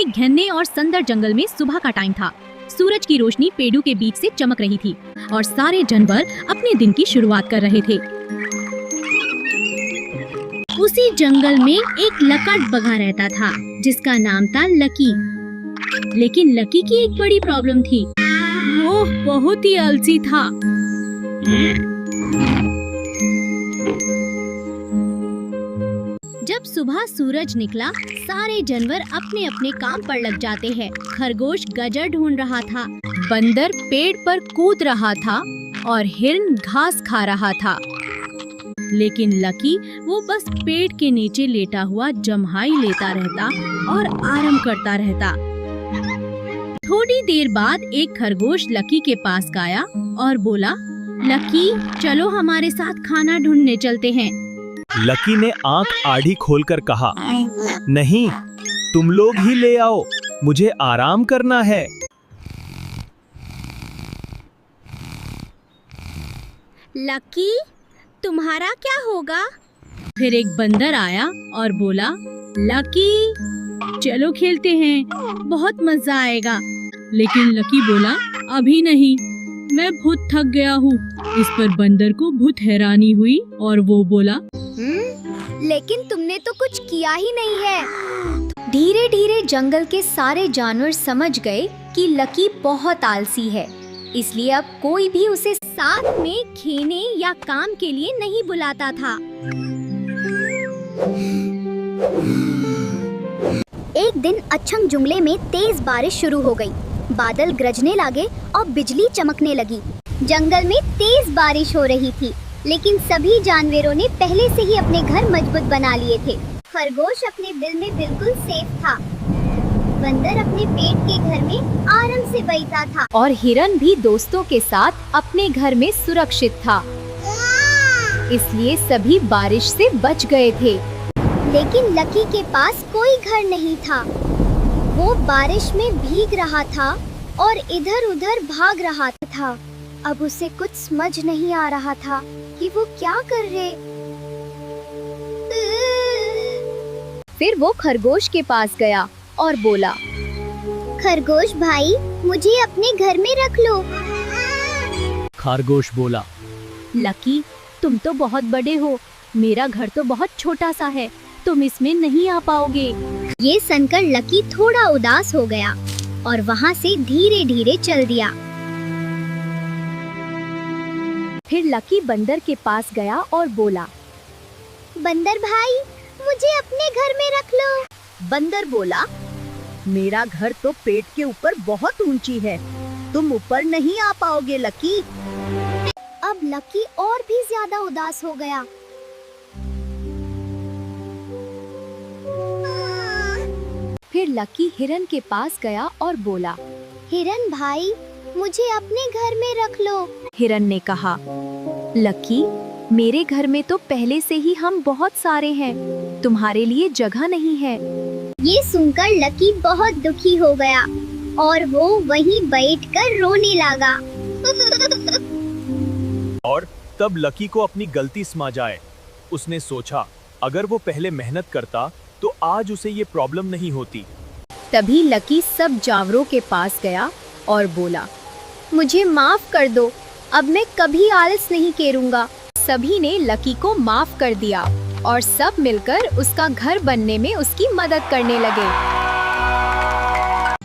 एक घने और सुंदर जंगल में सुबह का टाइम था। सूरज की रोशनी पेड़ों के बीच से चमक रही थी और सारे जानवर अपने दिन की शुरुआत कर रहे थे। उसी जंगल में एक लकड़ बगा रहता था जिसका नाम था लकी। लेकिन लकी की एक बड़ी प्रॉब्लम थी, वो बहुत ही आलसी था। जब सुबह सूरज निकला, सारे जानवर अपने अपने काम पर लग जाते हैं। खरगोश गजर ढूंढ रहा था, बंदर पेड़ पर कूद रहा था और हिरन घास खा रहा था। लेकिन लकी वो बस पेड़ के नीचे लेटा हुआ जम्हाई लेता रहता और आराम करता रहता। थोड़ी देर बाद एक खरगोश लकी के पास गया और बोला, लकी चलो हमारे साथ खाना ढूंढने चलते हैं। लकी ने आंख आड़ी खोलकर कहा, नहीं, तुम लोग ही ले आओ, मुझे आराम करना है। लकी, तुम्हारा क्या होगा? फिर एक बंदर आया और बोला, लकी चलो खेलते हैं, बहुत मजा आएगा। लेकिन लकी बोला, अभी नहीं, मैं बहुत थक गया हूँ। इस पर बंदर को बहुत हैरानी हुई और वो बोला, लेकिन तुमने तो कुछ किया ही नहीं है। धीरे धीरे जंगल के सारे जानवर समझ गए कि लकी बहुत आलसी है, इसलिए अब कोई भी उसे साथ में खेलने या काम के लिए नहीं बुलाता था। एक दिन अच्छंग जुमले में तेज बारिश शुरू हो गई। बादल गरजने लगे और बिजली चमकने लगी। जंगल में तेज बारिश हो रही थी, लेकिन सभी जानवरों ने पहले से ही अपने घर मजबूत बना लिए थे। खरगोश अपने बिल में बिल्कुल सेफ था, बंदर अपने पेट के घर में आराम से बैठा था और हिरन भी दोस्तों के साथ अपने घर में सुरक्षित था। इसलिए सभी बारिश से बच गए थे। लेकिन लकी के पास कोई घर नहीं था। वो बारिश में भीग रहा था और इधर उधर भाग रहा था। अब उसे कुछ समझ नहीं आ रहा था कि वो क्या कर रहे। फिर वो खरगोश के पास गया और बोला, खरगोश भाई, मुझे अपने घर में रख लो। खरगोश बोला, लकी तुम तो बहुत बड़े हो, मेरा घर तो बहुत छोटा सा है, तुम इसमें नहीं आ पाओगे। ये सुनकर लकी थोड़ा उदास हो गया और वहाँ से धीरे धीरे चल दिया। फिर लकी बंदर के पास गया और बोला, बंदर भाई, मुझे अपने घर में रख लो। बंदर बोला, मेरा घर तो पेट के ऊपर बहुत ऊंची है, तुम ऊपर नहीं आ पाओगे लकी। अब लकी और भी ज्यादा उदास हो गया। फिर लकी हिरन के पास गया और बोला, हिरन भाई, मुझे अपने घर में रख लो। हिरन ने कहा, लकी मेरे घर में तो पहले से ही हम बहुत सारे हैं, तुम्हारे लिए जगह नहीं है। ये सुनकर लकी बहुत दुखी हो गया और वो वहीं बैठकर रोने लगा। और तब लकी को अपनी गलती समझ आए। उसने सोचा, अगर वो पहले मेहनत करता तो आज उसे ये प्रॉब्लम नहीं होती। तभी लकी सब जानवरों के पास गया और बोला, मुझे माफ कर दो, अब मैं कभी आलस नहीं करूंगा। सभी ने लकी को माफ कर दिया और सब मिलकर उसका घर बनने में उसकी मदद करने लगे।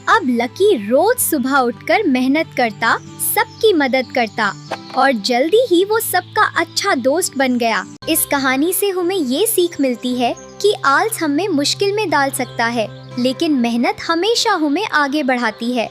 अब लकी रोज सुबह उठकर मेहनत करता, सबकी मदद करता और जल्दी ही वो सबका अच्छा दोस्त बन गया। इस कहानी से हमें ये सीख मिलती है कि आलस हमें मुश्किल में डाल सकता है, लेकिन मेहनत हमेशा हमें आगे बढ़ाती है।